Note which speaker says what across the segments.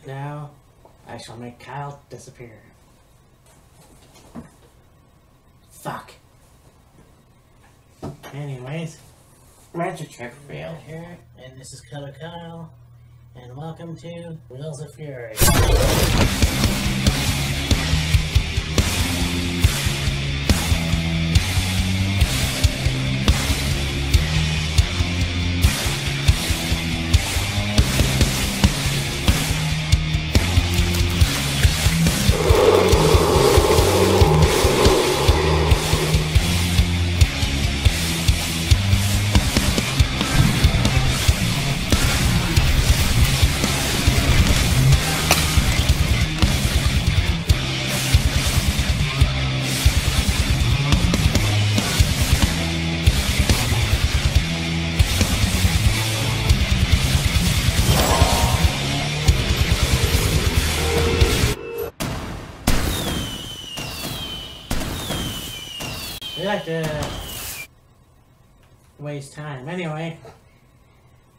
Speaker 1: Now, I shall make Kyle disappear. Fuck. Anyways,
Speaker 2: Magic check failed.
Speaker 1: here, and this is Color Kyle, and welcome to Wheels of Fury. We like to waste time. Anyway,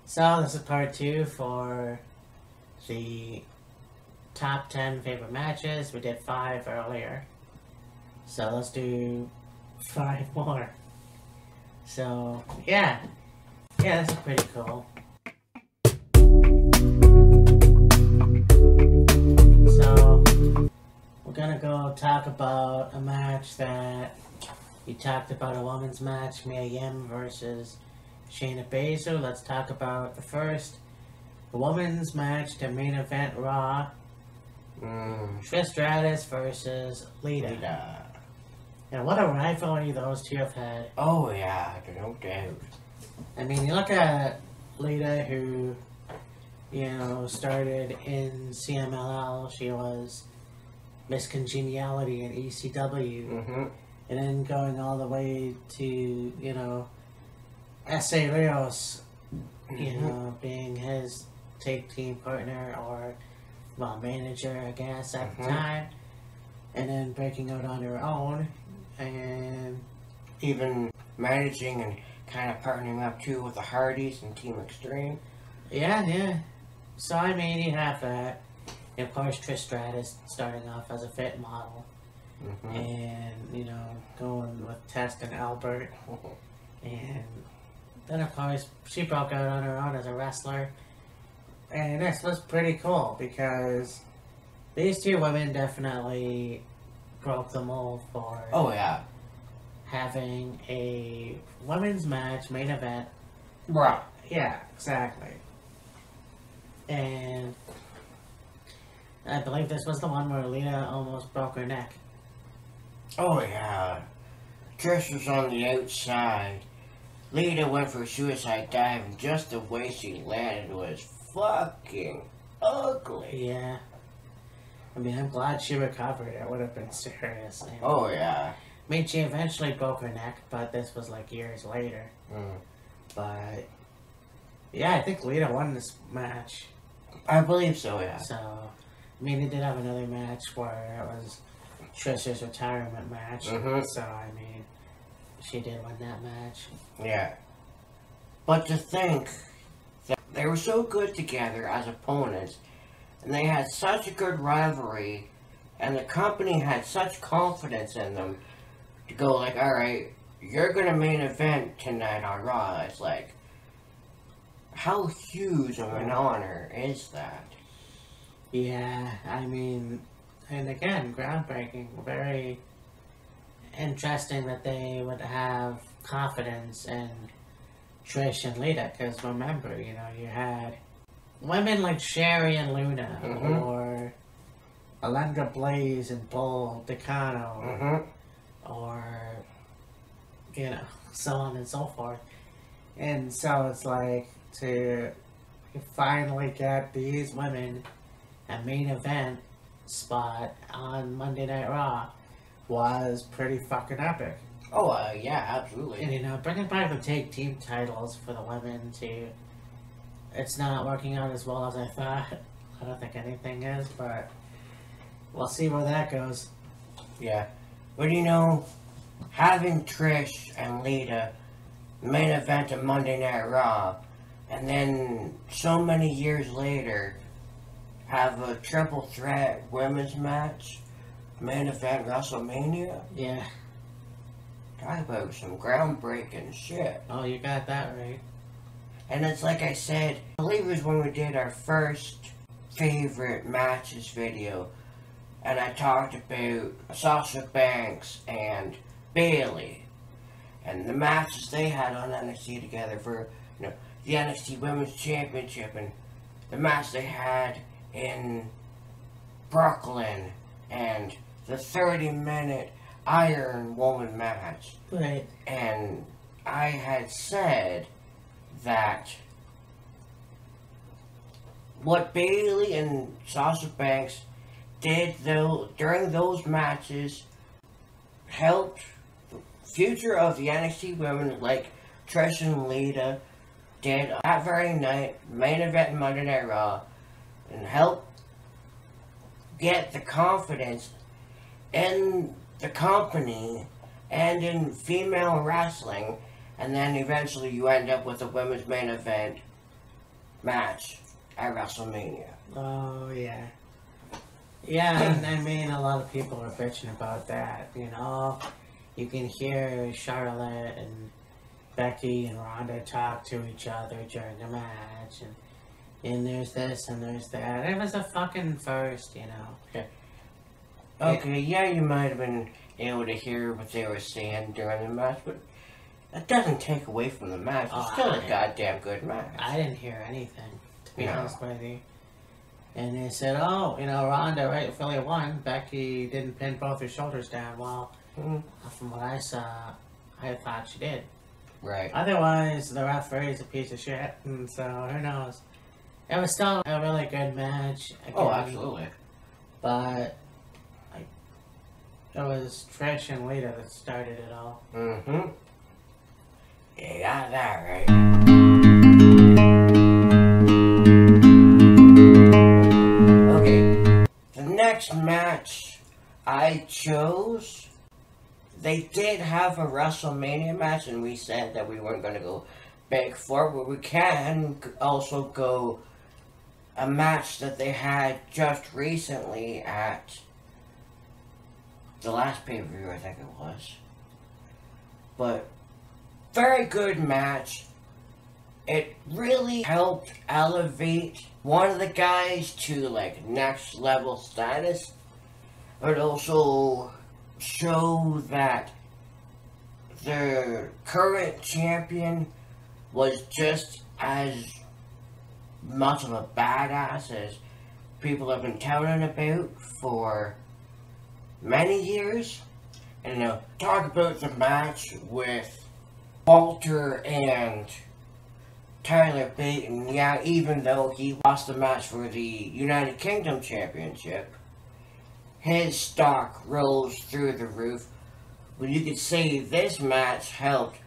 Speaker 1: so this is part 2 for the top 10 favorite matches. We did 5 earlier, so let's do 5 more. So yeah, this is pretty cool. So we're gonna go talk about a match that we talked about, a women's match, Miriam versus Shayna Baszler. Let's talk about the first women's match, the main event Raw. Stratus versus Lita. And what a rivalry those two have had.
Speaker 2: Oh yeah, no doubt.
Speaker 1: I mean, you look at Lita, who, you know, started in CMLL. She was Miss Congeniality in ECW. And then going all the way to, you know, S.A. Rios, you know, being his tag team partner or, well, manager, I guess, at the time. And then breaking out on her own. And
Speaker 2: even managing and kind of partnering up too with the Hardys and Team Extreme.
Speaker 1: Yeah. So, I mean, you have that. And of course, Trish Stratus starting off as a fit model. And, you know, going with Tessa and Albert. And then, of course, she broke out on her own as a wrestler. And this was pretty cool because these two women definitely broke the mold for having a women's match, main event.
Speaker 2: Right.
Speaker 1: Yeah, exactly. And I believe this was the one where Lita almost broke her neck.
Speaker 2: Oh yeah. Trish was on the outside. Lita went for a suicide dive, and just the way she landed was fucking ugly.
Speaker 1: Yeah. I mean, I'm glad she recovered. It would have been serious.
Speaker 2: Oh yeah.
Speaker 1: I mean, she eventually broke her neck, but this was like years later. But yeah, I think Lita won this match.
Speaker 2: I believe so, yeah.
Speaker 1: So, I mean, they did have another match where it was Trish's retirement match. So, I mean, she did win that match.
Speaker 2: Yeah. But to think that they were so good together as opponents, and they had such a good rivalry, and the company had such confidence in them to go like, alright, you're gonna main event tonight on Raw. It's like, how huge of an honor is that?
Speaker 1: Yeah, I mean, and again, groundbreaking. Very interesting that they would have confidence in Trish and Lita, because remember, you know, you had women like Sherry and Luna, or Alundra Blaze and Bull Decano, or, you know, so on and so forth. And so it's like, to finally get these women a main event spot on Monday Night Raw was pretty fucking epic.
Speaker 2: Oh, yeah, absolutely.
Speaker 1: And, you know, bringing back the tag team titles for the women, too. It's not working out as well as I thought. I don't think anything is, but we'll see where that goes.
Speaker 2: Yeah. But, you know, having Trish and Lita main event of Monday Night Raw, and then so many years later, have a triple threat women's match, main event WrestleMania.
Speaker 1: Yeah.
Speaker 2: Talk about some groundbreaking shit.
Speaker 1: Oh, you got that right.
Speaker 2: And it's like I said, I believe it was when we did our first favorite matches video, and I talked about Sasha Banks and Bailey, and the matches they had on NXT together for, you know, the NXT Women's Championship, and the match they had in Brooklyn, and the 30-minute Iron Woman match.
Speaker 1: Right.
Speaker 2: And I had said that what Bailey and Sasha Banks did during those matches helped the future of the NXT women, like Trish and Lita did that very night, main event in Monday Night Raw, and helped get the confidence in the company and in female wrestling, and then eventually you end up with a women's main event match at WrestleMania.
Speaker 1: Oh, yeah. Yeah, and I mean, a lot of people are bitching about that, you know? You can hear Charlotte and Becky and Ronda talk to each other during the match, and there's this and there's that. It was a fucking first, you know?
Speaker 2: Okay, yeah, you might have been able to hear what they were saying during the match, but that doesn't take away from the match. It's still a goddamn good match.
Speaker 1: I didn't hear anything, to be honest with you. And they said, oh, you know, Ronda rightfully won. Becky didn't pin both her shoulders down. Well, from what I saw, I thought she did.
Speaker 2: Right.
Speaker 1: Otherwise, the referee's a piece of shit, and so who knows. It was still a really good match. Again,
Speaker 2: oh, absolutely.
Speaker 1: But it was Trish and Lita that started it all.
Speaker 2: Mm-hmm. You got that right. Okay. The next match I chose, they did have a WrestleMania match, and we said that we weren't going to go big for it, but we can also go a match that they had just recently at the last pay-per-view, I think it was. But very good match. It really helped elevate one of the guys to like next level status. But also show that the current champion was just as much of a badass as people have been telling about for many years. And talk about the match with Walter and Tyler Bate, and yeah, even though he lost the match for the United Kingdom Championship, his stock rose through the roof. But you could say this match helped,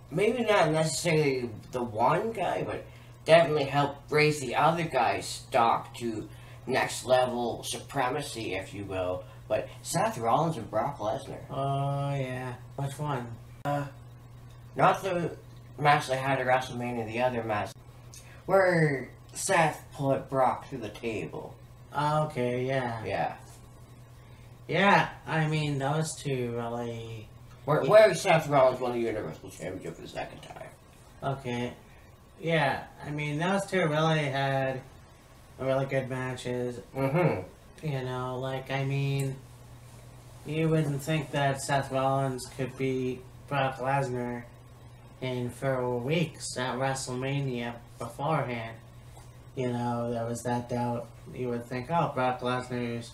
Speaker 2: maybe not necessarily the one guy, but definitely helped raise the other guy's stock to next level supremacy, if you will. But Seth Rollins and Brock Lesnar.
Speaker 1: Oh, yeah. Which one?
Speaker 2: Not the match they had at WrestleMania, the other match, where Seth put Brock through the table.
Speaker 1: Okay, yeah.
Speaker 2: Yeah.
Speaker 1: Yeah, I mean, those two really...
Speaker 2: Where Seth Rollins won the Universal Championship for the second time.
Speaker 1: Okay. Yeah, I mean, those two really had really good matches.
Speaker 2: Mm-hmm.
Speaker 1: You know, like, I mean, you wouldn't think that Seth Rollins could beat Brock Lesnar for weeks at WrestleMania beforehand. You know, there was that doubt. You would think, oh, Brock Lesnar's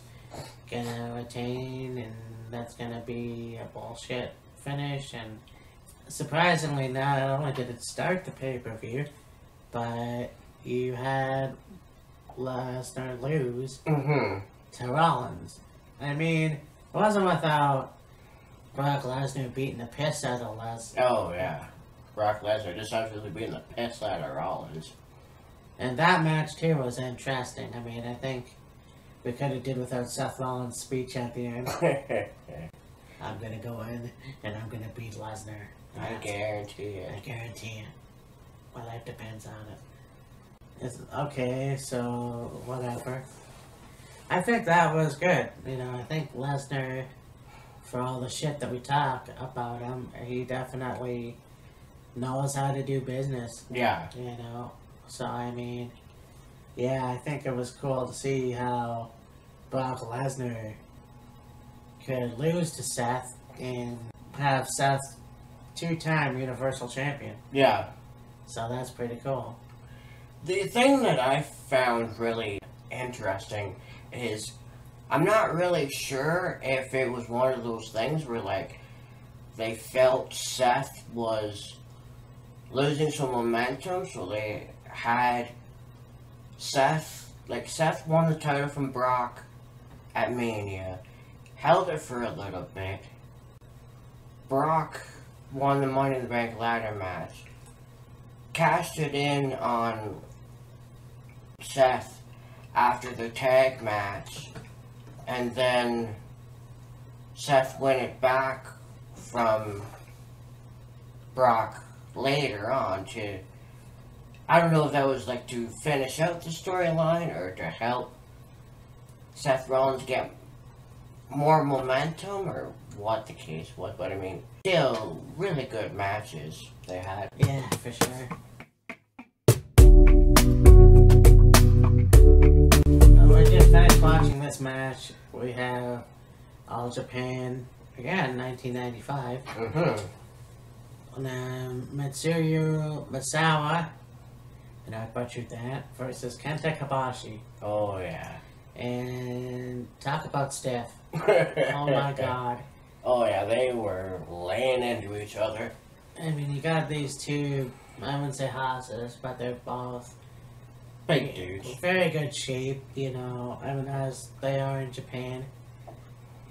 Speaker 1: gonna retain, and that's gonna be a bullshit finish. And surprisingly, not only did it start the pay-per-view, but you had Lesnar lose to Rollins. I mean, it wasn't without Brock Lesnar beating the piss out of Lesnar.
Speaker 2: Oh, yeah. Brock Lesnar just absolutely beating the piss out of Rollins.
Speaker 1: And that match, too, was interesting. I mean, I think we could have did without Seth Rollins' speech at the end. I'm gonna go in, and I'm gonna beat Lesnar.
Speaker 2: I guarantee you.
Speaker 1: I guarantee you. My life depends on it. It's okay, so whatever. I think that was good. You know, I think Lesnar, for all the shit that we talk about him, he definitely knows how to do business.
Speaker 2: Yeah.
Speaker 1: You know, so I mean, yeah, I think it was cool to see how Brock Lesnar could lose to Seth and have Seth two-time Universal Champion.
Speaker 2: Yeah.
Speaker 1: So that's pretty cool.
Speaker 2: The thing that I found really interesting is I'm not really sure if it was one of those things where, like, they felt Seth was losing some momentum, so they had Seth, like, Seth won the title from Brock at Mania, held it for a little bit. Brock won the Money in the Bank ladder match, cashed it in on Seth after the tag match, and then Seth won it back from Brock later on to, I don't know if that was like to finish out the storyline or to help Seth Rollins get more momentum or what the case was, but I mean, still really good matches they had.
Speaker 1: Yeah, for sure. We're just finished watching this match. We have All Japan, again, 1995. And then Mitsuyu Misawa, and I butchered that, versus Kenta Kobashi.
Speaker 2: Oh, yeah.
Speaker 1: And talk about stiff. Oh my god.
Speaker 2: Oh, yeah, they were laying into each other.
Speaker 1: I mean, you got these two, I wouldn't say hosses, but they're both
Speaker 2: Big dudes.
Speaker 1: very good shape, you know, I mean, as they are in Japan.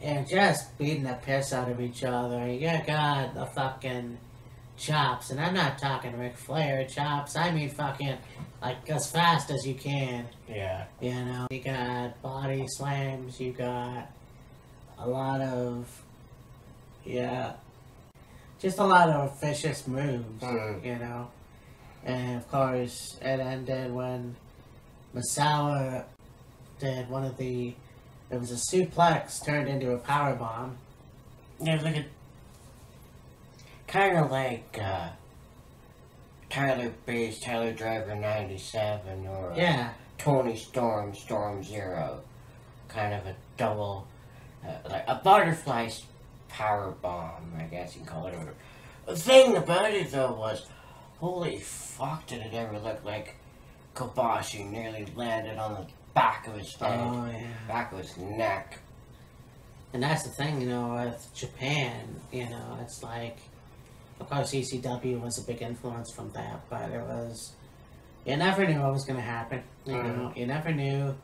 Speaker 1: And just beating the piss out of each other. You got the fucking chops, and I'm not talking Ric Flair chops, I mean fucking, like, as fast as you can.
Speaker 2: Yeah.
Speaker 1: You know, you got body slams, you got a lot of, just a lot of vicious moves, you know. And of course, it ended when Misawa did one of the, it was a suplex turned into a power bomb.
Speaker 2: It was like a, kind of like Tyler Bates, Tyler Driver 97, or Tony Storm, Storm Zero. Kind of a double, like a butterfly power bomb, I guess you can call it. The thing about it though was, holy fuck, did it ever look like Kobashi nearly landed on the back of his head, back of his neck.
Speaker 1: And that's the thing, you know, with Japan, you know, it's like, of course ECW was a big influence from that, but it was, you never knew what was going to happen, you know, you never knew,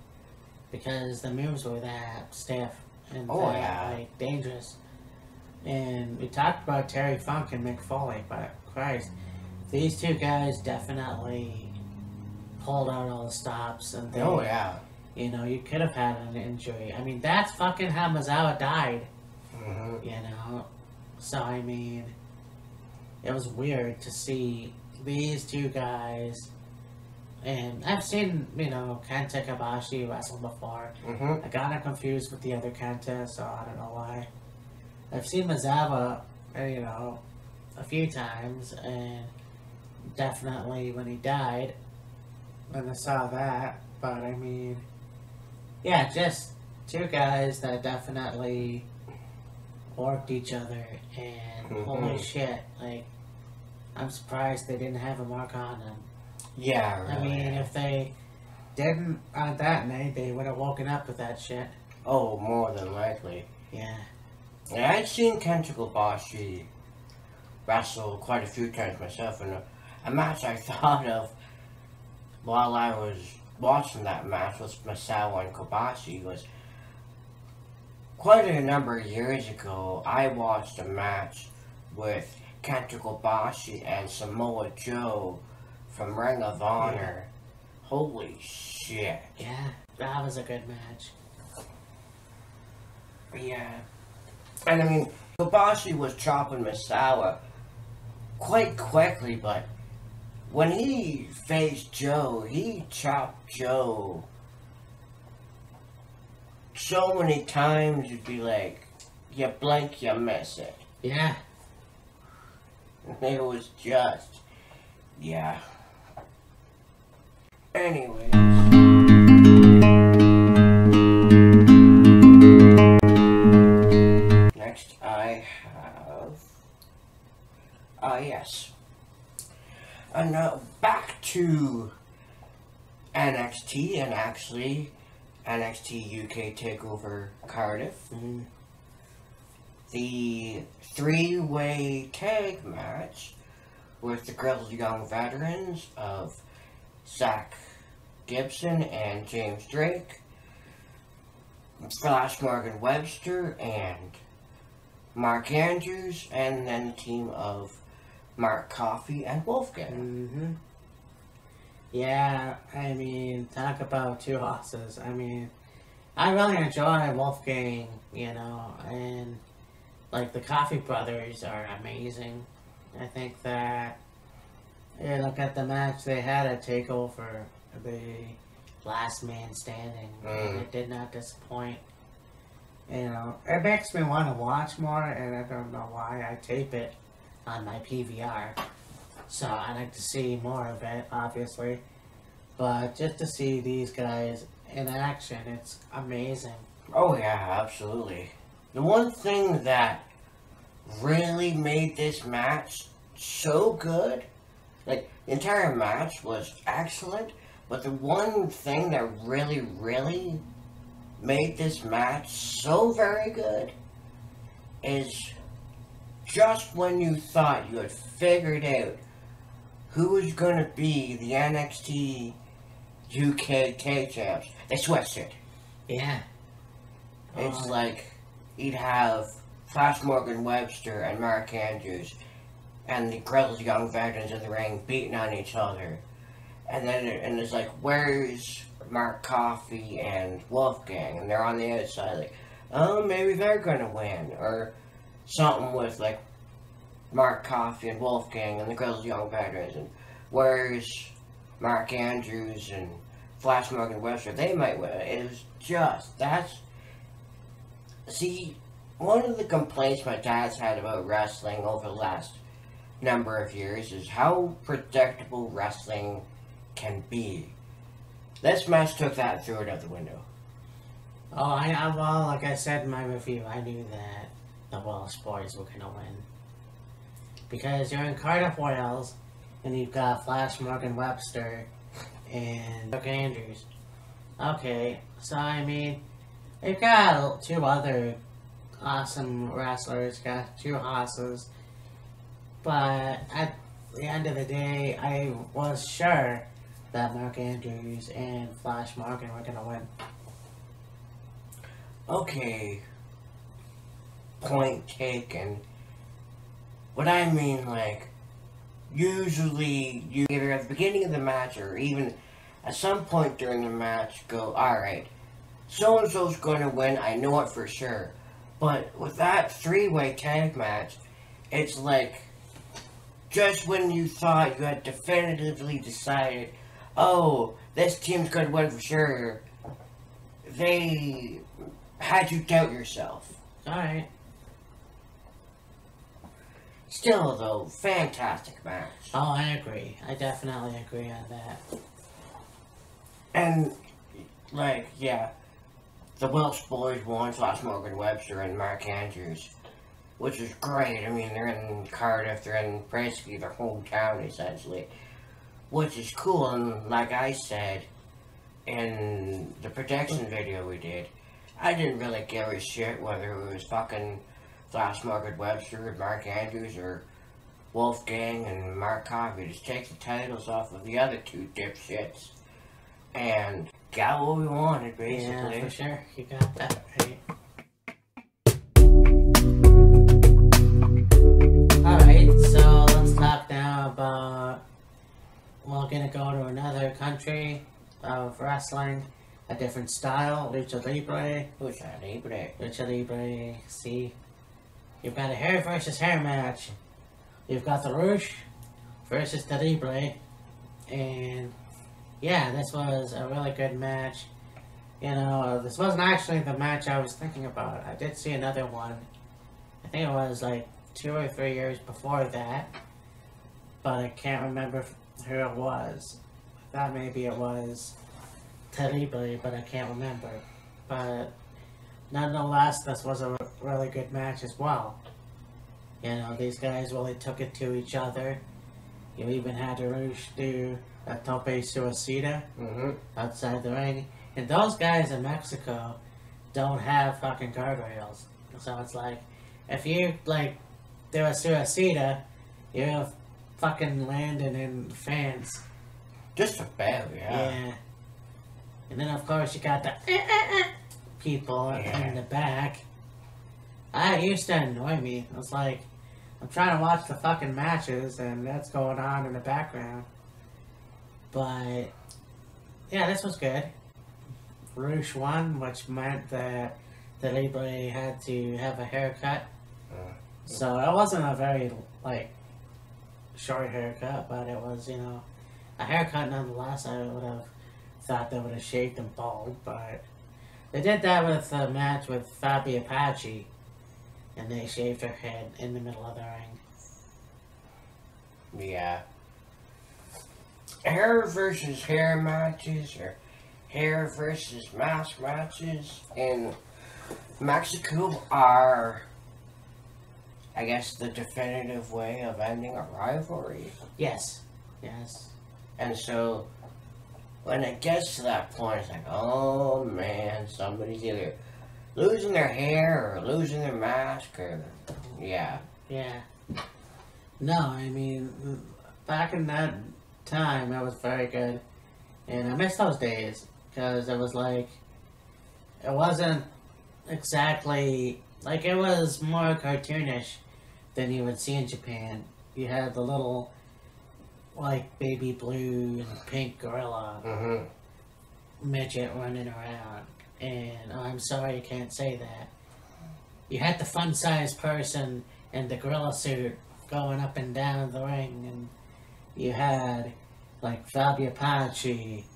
Speaker 1: because the moves were that stiff and like, dangerous. And we talked about Terry Funk and Mick Foley, but Christ, these two guys definitely pulled out all the stops, and they, you know, you could have had an injury. I mean, that's fucking how Misawa died, you know, so I mean, it was weird to see these two guys, and I've seen, you know, Kenta Kobashi wrestle before. I got him confused with the other Kenta, so I don't know why. I've seen Misawa, you know, a few times, and definitely when he died, when I saw that, but I mean, yeah, just two guys that definitely worked each other, and holy shit, like, I'm surprised they didn't have a mark on them.
Speaker 2: Yeah, really.
Speaker 1: I mean, if they didn't on that night, they would have woken up with that shit.
Speaker 2: Oh, more than likely.
Speaker 1: Yeah.
Speaker 2: And I'd seen Kenta Kobashi wrestle quite a few times myself, and a match I thought of while I was watching that match with Misawa and Kobashi was quite a number of years ago. I watched a match with Kenta Kobashi and Samoa Joe from Ring of Honor. Holy shit.
Speaker 1: Yeah, that was a good match.
Speaker 2: Yeah. And I mean, Kobashi was chopping Misawa quite quickly, but when he faced Joe, he chopped Joe so many times you'd be like, you blink, you miss it.
Speaker 1: Yeah.
Speaker 2: It was just, yeah. Anyways. Next I have, yes. And now back to NXT, and actually NXT UK TakeOver Cardiff.
Speaker 1: Mm-hmm.
Speaker 2: The three-way tag match with the Grizzled Young Veterans of Zach Gibson and James Drake, Flash Morgan Webster and Mark Andrews, and then the team of Mark Coffey and Wolfgang.
Speaker 1: Mm-hmm. Yeah, I mean, talk about two horses. I mean, I really enjoy Wolfgang, you know, and like the Coffey brothers are amazing. I think that, you look at the match they had at TakeOver, the last man standing, and it did not disappoint. You know, it makes me want to watch more, and I don't know why. I tape it on my PVR, so I like to see more of it, obviously. But just to see these guys in action, it's amazing.
Speaker 2: Oh yeah, absolutely. The one thing that really made this match so good, like, the entire match was excellent, but the one thing that really, really made this match so very good is just when you thought you had figured out who was going to be the NXT UK Tag Champs, they switched it.
Speaker 1: Yeah.
Speaker 2: It's like you'd have Flash Morgan Webster and Mark Andrews and the Grizzled Young Veterans in the ring beating on each other. And then it's like, where's Mark Coffey and Wolfgang? And they're on the outside, like, oh, maybe they're gonna win. Or something with, like, Mark Coffey and Wolfgang and the Grizzled Young Veterans. And where's Mark Andrews and Flash Morgan Webster? They might win. It was just, see, one of the complaints my dad's had about wrestling over the last number of years is how predictable wrestling can be. This match took that and threw it out the window.
Speaker 1: Oh, well, like I said in my review, I knew that the Welsh boys were gonna win. Because you're in Cardiff, Wales, and you've got Flash Morgan Webster and Mark Andrews. Okay, so I mean, you've got two other awesome wrestlers, got two horses, but at the end of the day, I was sure that Mark Andrews and Flash Morgan were gonna win.
Speaker 2: Okay, point taken. What I mean, like, usually you either at the beginning of the match or even at some point during the match go, alright, so-and-so's gonna win, I know it for sure. But with that three-way tag match, it's like, just when you thought you had definitively decided, oh, this team's gonna win for sure, they had you doubt yourself.
Speaker 1: Alright.
Speaker 2: Still, though, fantastic match.
Speaker 1: Oh, I agree. I definitely agree on that.
Speaker 2: And, like, yeah, the Welsh boys won, Flash Morgan Webster and Mark Andrews, which is great. I mean, they're in Cardiff, they're in basically their hometown, essentially, which is cool. And like I said in the protection video we did, I didn't really give a shit whether it was fucking Flash Morgan Webster and Mark Andrews or Wolfgang and Mark Coffey. Just take the titles off of the other two dipshits and got what we wanted, basically.
Speaker 1: Yeah, for sure. You got that right. Alright, so let's talk now about, we're gonna go to another country of wrestling, a different style, Lucha Libre.
Speaker 2: Lucha Libre.
Speaker 1: Lucha Libre, see? You've got a hair versus hair match. You've got the Rouge versus the Libre. And yeah, this was a really good match. You know, this wasn't actually the match I was thinking about. I did see another one. I think it was like 2 or 3 years before that. But I can't remember who it was. I thought maybe it was Terrible, but I can't remember. But nonetheless, this was a really good match as well. You know, these guys really took it to each other. You even had Rouge do a tope suicida outside the ring. And those guys in Mexico don't have fucking guardrails. So it's like, if you, like, do a suicida, you're fucking landing in fans.
Speaker 2: Just about,
Speaker 1: Yeah. And then, of course, you got the people in the back. It used to annoy me. It was like, I'm trying to watch the fucking matches, and that's going on in the background. But, yeah, this was good. Rouge won, which meant that the Libre had to have a haircut. So it wasn't a very, like, short haircut, but it was, you know, a haircut nonetheless. I would have thought they would have shaved them bald, but they did that with a match with Fabi Apache, and they shaved her head in the middle of the ring.
Speaker 2: Yeah. Hair versus hair matches, or hair versus mask matches in Mexico are, I guess, the definitive way of ending a rivalry.
Speaker 1: Yes. Yes.
Speaker 2: And so, when it gets to that point, it's like, oh man, somebody's either losing their hair or losing their mask, or, yeah.
Speaker 1: Yeah. No, I mean, back in that time, it was very good. And I miss those days, because it was like, it wasn't exactly, like, it was more cartoonish than you would see in Japan. You had the little, like, baby blue and pink gorilla midget running around. And I'm sorry you can't say that. You had the fun-sized person in the gorilla suit going up and down the ring, and you had, like, Fabi Apache,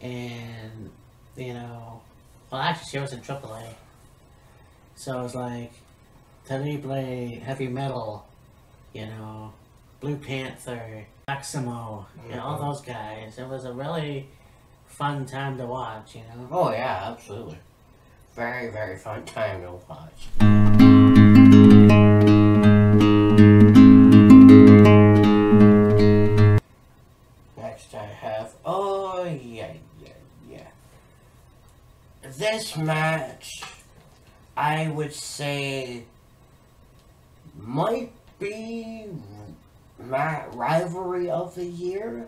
Speaker 1: and, you know, well, actually, she was in AAA. So it was like, Terrible, Heavy Metal, you know, Blue Panther, Maximo, you know, all those guys. It was a really fun time to watch, you know?
Speaker 2: Oh, yeah, absolutely. Very, very fun time to watch. Next I have, oh, yeah. This match, I would say, might be rivalry of the year.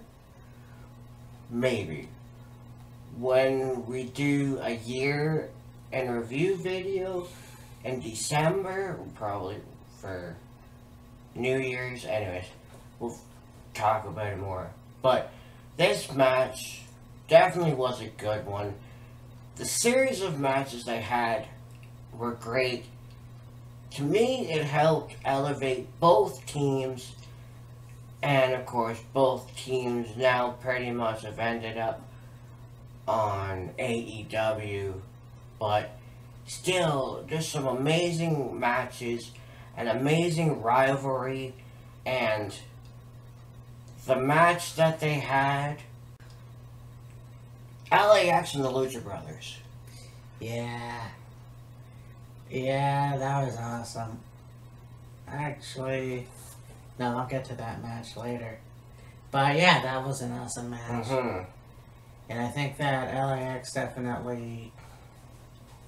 Speaker 2: Maybe. When we do a year in review video in December, probably for New Year's, anyways, we'll talk about it more. But this match definitely was a good one. The series of matches they had were great. To me, it helped elevate both teams, and of course, both teams now pretty much have ended up on AEW, but still, just some amazing matches, an amazing rivalry, and the match that they had, LAX and the Lucha Brothers.
Speaker 1: Yeah. Yeah, that was awesome. Actually, no, I'll get to that match later. But yeah, that was an awesome match. And I think that LAX definitely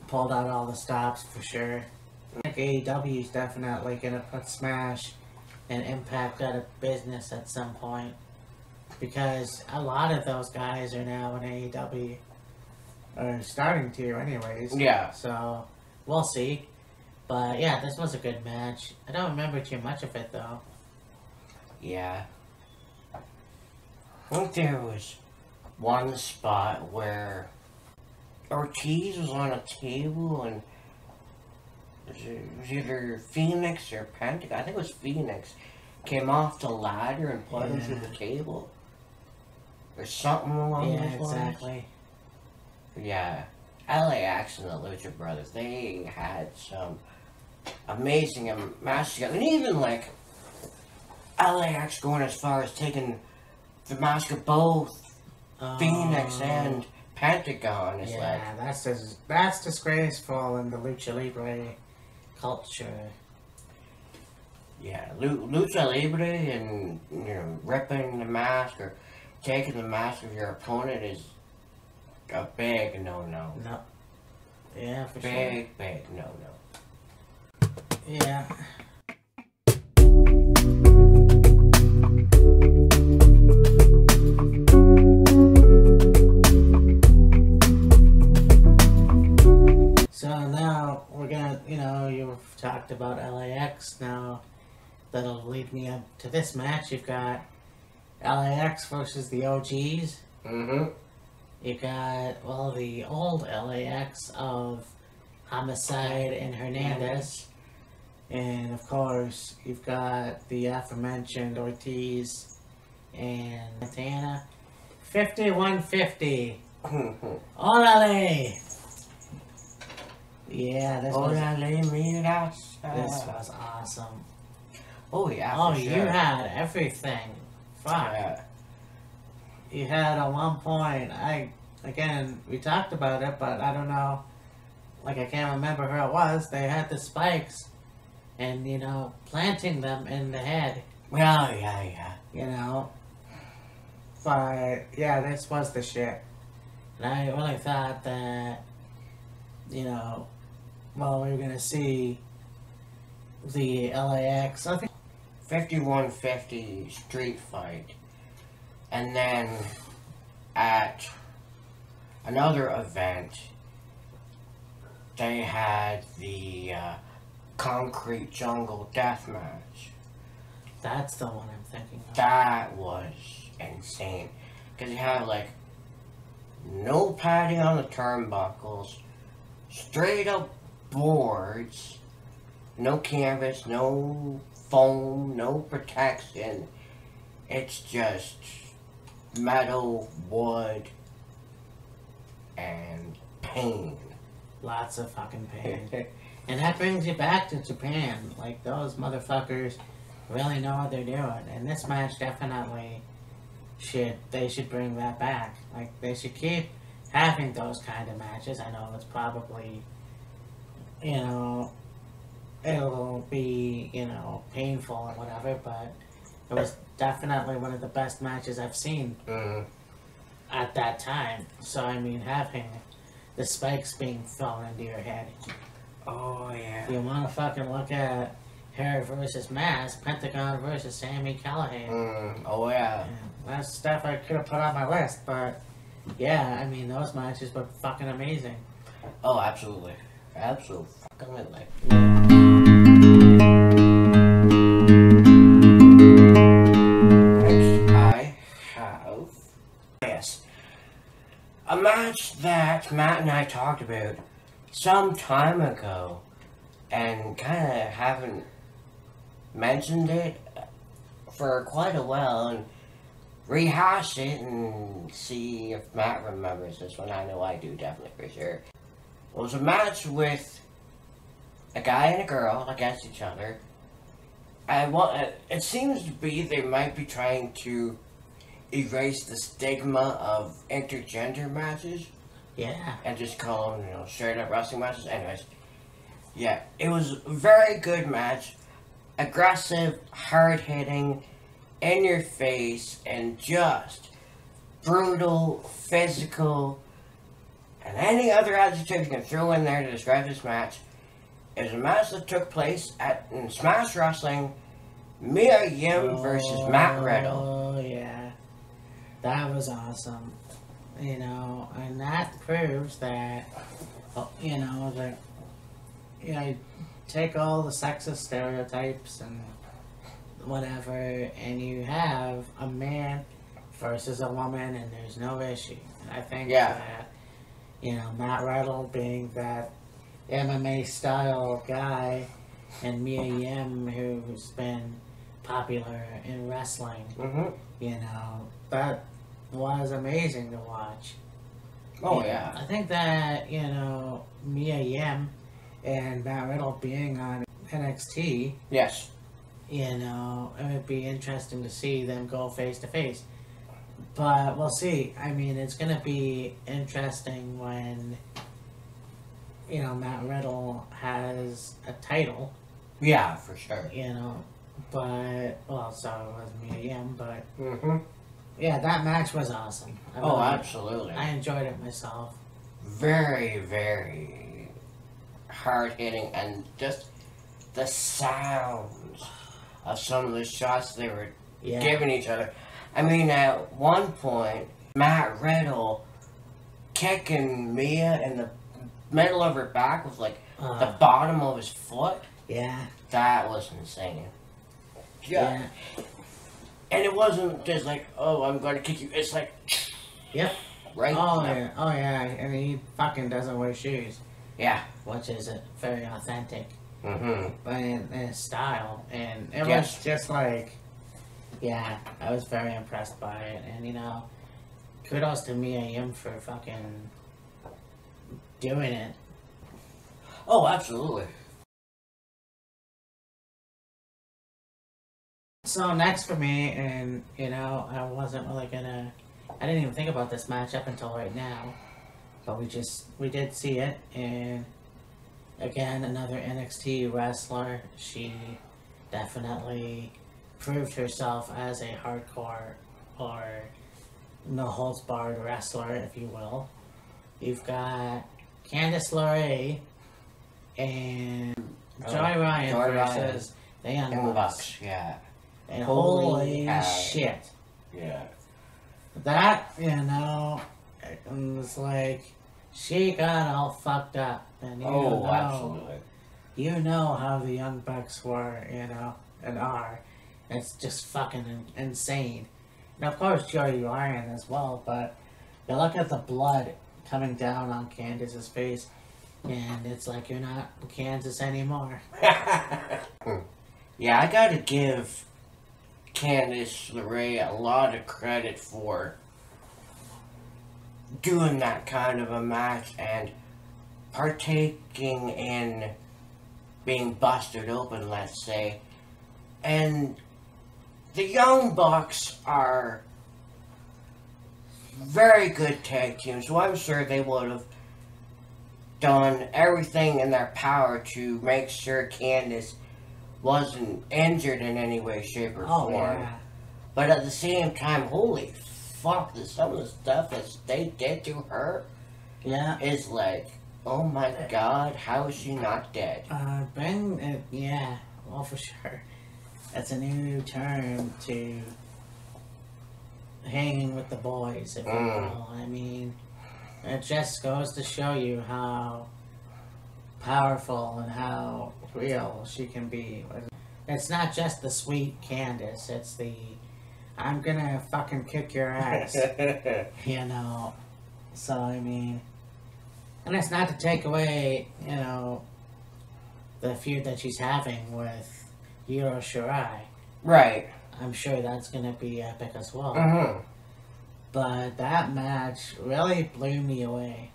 Speaker 1: pulled out all the stops for sure. I think AEW is definitely going to put Smash and Impact out of business at some point. Because a lot of those guys are now in AEW. Or starting to anyways.
Speaker 2: Yeah.
Speaker 1: So, we'll see. But yeah, this was a good match. I don't remember too much of it though.
Speaker 2: Yeah. I think there was one spot where Ortiz was on a table and it was either Phoenix or Pentagon. I think it was Phoenix. Came off the ladder and put him through the table. or something along those lines.
Speaker 1: exactly.
Speaker 2: Yeah. LAX and the Lucha Brothers, they had some amazing matches together. And even, like, LAX going as far as taking the mask of both Phoenix and Pentagon is like...
Speaker 1: Yeah, that's disgraceful in the Lucha Libre culture.
Speaker 2: Yeah, Lucha Libre and, you know, ripping the mask or taking the mask of your opponent is a big no-no.
Speaker 1: No. Yeah, for sure.
Speaker 2: Big no-no.
Speaker 1: Yeah. So now we're gonna, you know, you've talked about LAX. Now that'll lead me up to this match. You've got LAX versus the OGs.
Speaker 2: Mm-hmm.
Speaker 1: You got, well, the old LAX of Homicide and Hernandez. And, of course, you've got the aforementioned Ortiz and Santana. 5150. Orale! Yeah, this was awesome.
Speaker 2: Oh, yeah,
Speaker 1: Oh,
Speaker 2: for sure.
Speaker 1: you had everything. Fuck.
Speaker 2: Yeah.
Speaker 1: You had at one point, again, we talked about it, but I don't know, like, I can't remember who it was. They had the spikes and, you know, planting them in the head.
Speaker 2: Well, yeah.
Speaker 1: You know? But, yeah, this was the shit. And I really thought that, you know, well, we were gonna see the LAX, I think,
Speaker 2: 5150 street fight. And then at another event, they had the concrete jungle death match.
Speaker 1: that's the one I'm thinking of.
Speaker 2: That was insane. Because you have, like, no padding on the turnbuckles, straight up boards, no canvas, no foam, no protection. It's just metal, wood, and pain.
Speaker 1: Lots of fucking pain. And that brings you back to Japan. Like, those motherfuckers really know what they're doing. And this match definitely they should bring that back. Like, they should keep having those kind of matches. I know it's probably, you know, it'll be, you know, painful and whatever, but it was definitely one of the best matches I've seen at that time. So, I mean, having the spikes being thrown into your head.
Speaker 2: Oh, yeah.
Speaker 1: You want to fucking look at Hair versus Mask, Pentagon versus Sami Callihan.
Speaker 2: Oh, yeah.
Speaker 1: That's stuff I could have put on my list, but yeah, I mean, those matches were fucking amazing.
Speaker 2: Oh, absolutely. Absolutely. Next, I have, yes, a match that Matt and I talked about some time ago and kind of haven't mentioned it for quite a while, and rehash it and see if Matt remembers this one. I know I do, definitely, for sure. It was a match with a guy and a girl against each other. It seems to be they might be trying to erase the stigma of intergender matches.
Speaker 1: Yeah.
Speaker 2: And just call them, you know, straight up wrestling matches. Anyways, yeah, it was a very good match. Aggressive, hard-hitting, in your face, and just brutal, physical, and any other adjective you can throw in there to describe this match. It was a match that took place in Smash Wrestling, Miriam versus Matt Riddle.
Speaker 1: Oh, yeah. That was awesome. You know, and that proves that, you know, you take all the sexist stereotypes and whatever, and you have a man versus a woman, and there's no issue. And I think that, you know, Matt Riddle being that MMA style guy, and Mia Yim, who's been popular in wrestling, you know, that was amazing to watch.
Speaker 2: Oh, yeah.
Speaker 1: I think that, you know, Mia Yim and Matt Riddle being on NXT,
Speaker 2: Yes.
Speaker 1: you know, it would be interesting to see them go face to face. But we'll see. I mean, it's going to be interesting when, you know, Matt Riddle has a title.
Speaker 2: Yeah, for sure.
Speaker 1: You know, but, well, so was Mia Yim, but,
Speaker 2: Mm-hmm.
Speaker 1: yeah, that match was awesome.
Speaker 2: Oh, absolutely.
Speaker 1: I enjoyed it myself.
Speaker 2: Very, very hard-hitting, and just the sounds of some of the shots they were giving each other. I mean, at one point, Matt Riddle kicking Mia in the middle of her back with, like, the bottom of his foot.
Speaker 1: Yeah.
Speaker 2: That was insane. Yeah. And it wasn't just like, oh, I'm going to kick you. It's like,
Speaker 1: yep.
Speaker 2: Right?
Speaker 1: Oh, yeah. Oh, yeah. I mean, he fucking doesn't wear shoes.
Speaker 2: Yeah.
Speaker 1: Which is very authentic.
Speaker 2: Mm-hmm.
Speaker 1: But in his style. And it was just like, yeah, I was very impressed by it. And, you know, kudos to Mia Yim for fucking doing it.
Speaker 2: Oh, absolutely.
Speaker 1: So next for me, and, you know, I wasn't really gonna, I didn't even think about this match up until right now. But we did see it, and again, another NXT wrestler. She definitely proved herself as a hardcore or no holds barred wrestler, if you will. You've got Candace LeRae and Joy Ryan versus the Young Bucks.
Speaker 2: Yeah.
Speaker 1: And holy shit.
Speaker 2: Yeah.
Speaker 1: That, you know, it was like, she got all fucked up. And
Speaker 2: absolutely.
Speaker 1: You know how the Young Bucks were, you know, and are. It's just fucking insane. And of course, Joey Ryan as well, but you look at the blood coming down on Candace's face, and it's like you're not Kansas anymore.
Speaker 2: Yeah, I gotta give Candace LeRae a lot of credit for doing that kind of a match and partaking in being busted open, let's say. And the Young Bucks are very good tag teams, so I'm sure they would have done everything in their power to make sure Candace wasn't injured in any way, shape, or form. Yeah. But at the same time, holy fuck, some of the stuff that they did to her is like, oh my god, how is she not dead?
Speaker 1: Yeah, well, for sure. That's a new term to hanging with the boys, if you will. I mean, it just goes to show you how powerful and how real she can be. It's not just the sweet Candace, it's the I'm gonna fucking kick your ass. You know. So I mean, and it's not to take away, you know, the feud that she's having with Yuro Shirai.
Speaker 2: Right.
Speaker 1: I'm sure that's gonna be epic as well.
Speaker 2: Mm-hmm.
Speaker 1: But that match really blew me away.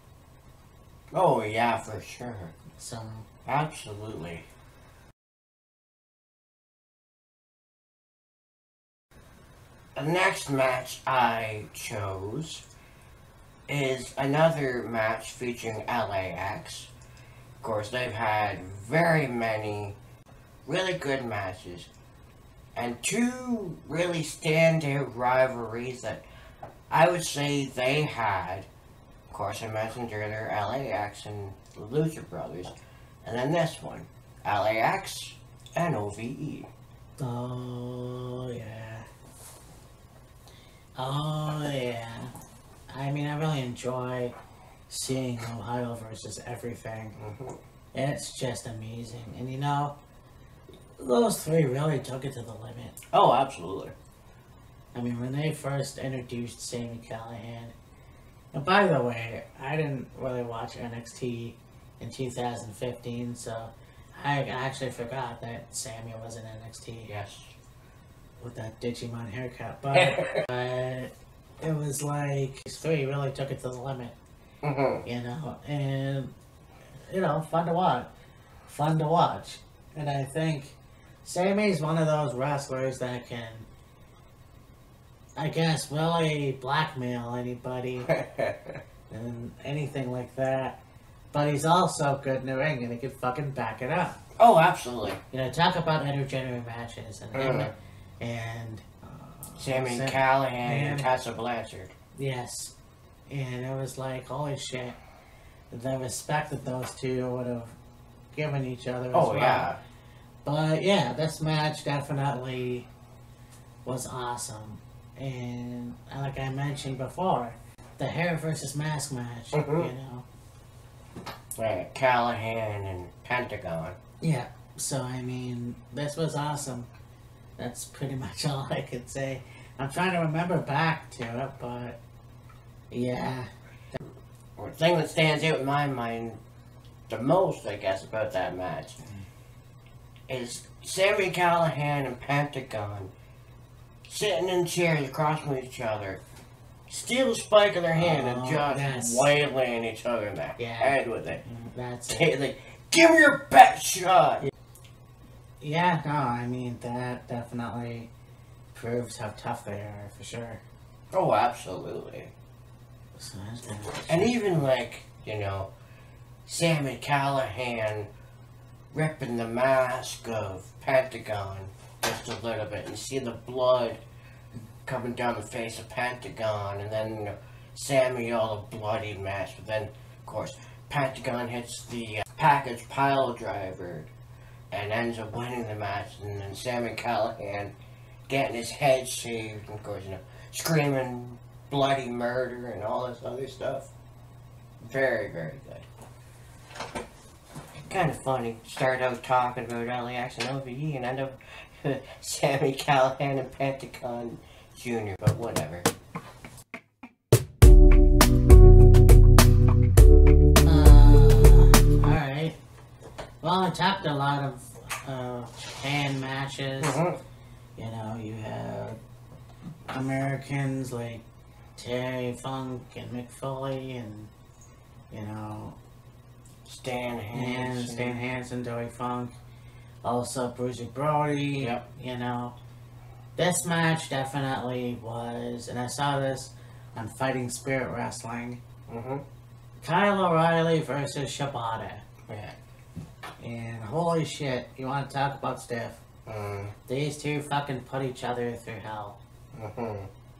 Speaker 2: Oh yeah, for sure.
Speaker 1: So
Speaker 2: absolutely. The next match I chose is another match featuring LAX. Of course, they've had very many really good matches and two really standout rivalries that I would say they had. Of course, I mentioned earlier LAX and the Lucha Brothers, and then this one, LAX and OVE.
Speaker 1: Oh yeah. Oh, yeah. I mean, I really enjoy seeing Ohio versus everything.
Speaker 2: Mm-hmm.
Speaker 1: It's just amazing. And, you know, those three really took it to the limit.
Speaker 2: Oh, absolutely.
Speaker 1: I mean, when they first introduced Sami Callihan, and by the way, I didn't really watch NXT in 2015, so I actually forgot that Sami was in NXT.
Speaker 2: Yes.
Speaker 1: With that Digimon haircut, but it was like these three really took it to the limit. You know, and you know, fun to watch. And I think Sami's one of those wrestlers that can, I guess, really blackmail anybody and anything like that. But he's also good in the ring, and he can fucking back it up.
Speaker 2: Oh, absolutely.
Speaker 1: You know, talk about intergender matches and him and
Speaker 2: Sami Callihan and Tessa Blanchard.
Speaker 1: Yes, and it was like, holy shit, the respect that those two would have given each other.
Speaker 2: Oh, yeah.
Speaker 1: But yeah, this match definitely was awesome. And like I mentioned before, the hair versus mask match, you know.
Speaker 2: Right, Callihan and Pentagon.
Speaker 1: Yeah, so I mean, this was awesome. That's pretty much all I could say. I'm trying to remember back to it, but yeah.
Speaker 2: The thing that stands out in my mind the most, I guess, about that match is Sami Callihan and Pentagon sitting in chairs across from each other, steal a spike in their hand and just wailing each other in the head with it.
Speaker 1: That's it.
Speaker 2: Like, give me your best shot!
Speaker 1: Yeah, no, I mean, that definitely proves how tough they are, for sure.
Speaker 2: Oh, absolutely.
Speaker 1: So
Speaker 2: and even, like, you know, Sami Callihan ripping the mask of Pentagon just a little bit, and you see the blood coming down the face of Pentagon, and then, you know, Sami all a bloody mess, but then, of course, Pentagon hits the package pile driver and ends up winning the match, and then Sami Callihan getting his head shaved, and of course, you know, screaming bloody murder and all this other stuff. Very, very good. Kind of funny. Start out talking about LAX and OVE and end up Sami Callihan and Pentagon Jr., but whatever.
Speaker 1: Alright. Well, I talked a lot of Japan matches. You know, you have Americans like Terry Funk and Mick Foley and, you know, Stan Hansen, Dory Funk. Also Bruiser Brody.
Speaker 2: Yep.
Speaker 1: You know, this match definitely was, and I saw this on Fighting Spirit Wrestling. Kyle O'Reilly versus Shibata.
Speaker 2: Yeah.
Speaker 1: And holy shit, you want to talk about stiff? These two fucking put each other through hell.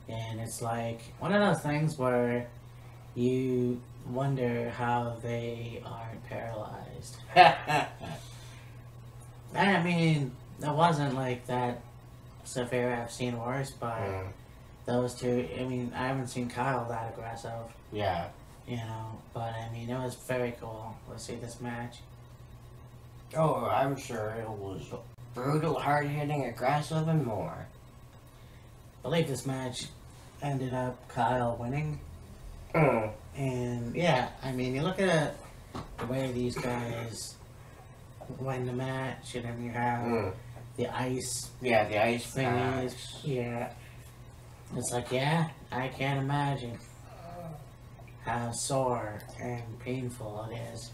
Speaker 1: And it's like one of those things where you wonder how they aren't paralyzed. I mean, it wasn't like that severe. I've seen worse, but those two, I mean, I haven't seen Kyle that aggressive.
Speaker 2: Yeah.
Speaker 1: You know, but I mean, it was very cool to see this match.
Speaker 2: Oh, I'm sure it was brutal, hard-hitting, aggressive, and more.
Speaker 1: I believe this match ended up Kyle winning. And yeah, I mean, you look at the way these guys win the match, and then you have the ice.
Speaker 2: Yeah, the ice
Speaker 1: thingies. Yeah. It's like, yeah, I can't imagine how sore and painful it is.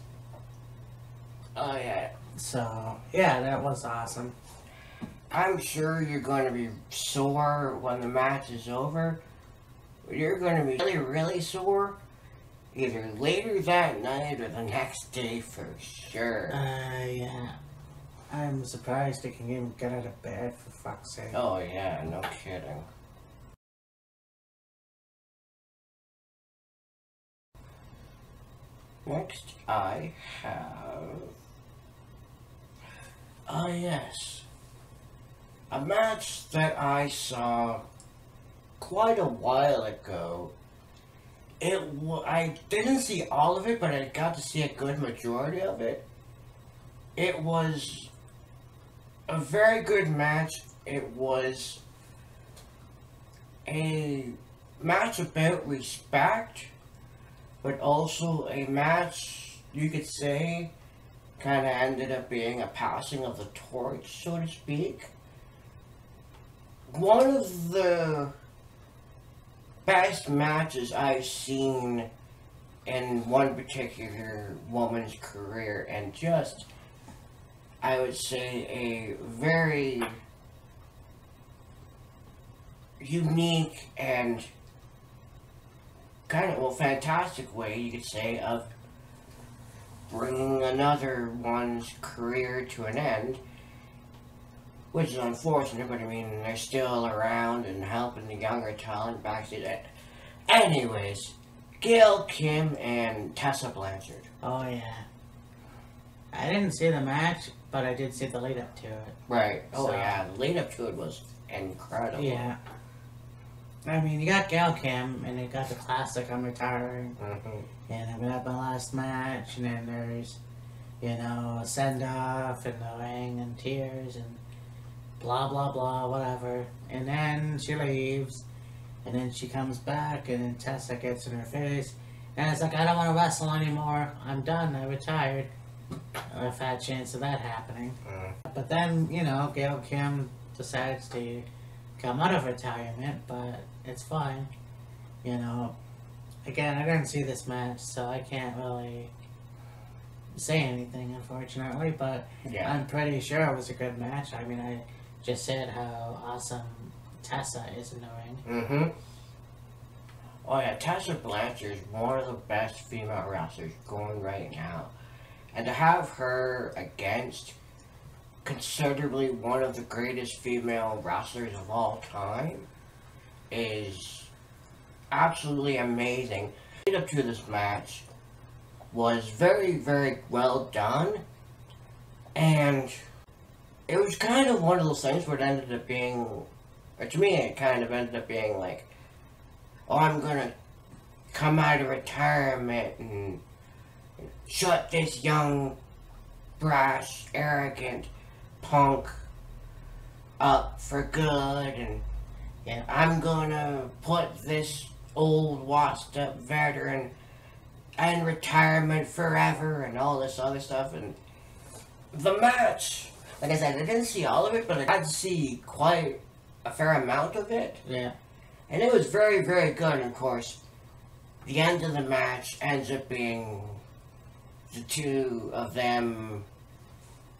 Speaker 2: Oh, yeah.
Speaker 1: So, yeah, that was awesome.
Speaker 2: I'm sure you're going to be sore when the match is over. You're going to be really, really sore either later that night or the next day for sure.
Speaker 1: Yeah. I'm surprised I can even get out of bed, for fuck's sake.
Speaker 2: Oh, yeah, no kidding. Next, I have... Oh, yes. A match that I saw quite a while ago. I didn't see all of it, but I got to see a good majority of it. It was a very good match. It was a match about respect, but also a match, you could say, kind of ended up being a passing of the torch, so to speak. One of the best matches I've seen in one particular woman's career, and just, I would say, a very unique and kind of, well, fantastic way, you could say, of bringing another one's career to an end, which is unfortunate, but I mean, they're still around and helping the younger talent backstage. Anyways, Gail, Kim, and Tessa Blanchard.
Speaker 1: Oh, yeah. I didn't see the match, but I did see the lead up to it.
Speaker 2: Right. Oh,
Speaker 1: So-
Speaker 2: yeah. The lead up to it was incredible.
Speaker 1: Yeah. I mean, you got Gail Kim, and you got the classic I'm retiring,
Speaker 2: Mm-hmm.
Speaker 1: and I'm gonna have my last match, and then there's, you know, a send off, and the ring, and tears, and blah blah blah, whatever. And then she leaves, and then she comes back, and then Tessa gets in her face, and it's like, I don't want to wrestle anymore. I'm done. I retired. I've had a chance of that happening. But then, you know, Gail Kim decides to come out of retirement, but it's fine. You know, again, I didn't see this match, so I can't really say anything, unfortunately, but
Speaker 2: Yeah.
Speaker 1: I'm pretty sure it was a good match. I mean, I just said how awesome Tessa is in the ring.
Speaker 2: Mm-hmm. Oh, yeah. Tessa Blanchard is one of the best female wrestlers going right now. And to have her against considerably one of the greatest female wrestlers of all time is absolutely amazing. The lead up to this match was very, very well done, and it was kind of one of those things where it ended up being, or to me it kind of ended up being like, oh, I'm gonna come out of retirement and shut this young, brash, arrogant punk up for good, and
Speaker 1: Yeah.
Speaker 2: I'm gonna put this old, washed up veteran in retirement forever, and all this other stuff. And the match, like I said, I didn't see all of it, but I did see quite a fair amount of it,
Speaker 1: Yeah.
Speaker 2: and it was very, very good. And of course, the end of the match ends up being the two of them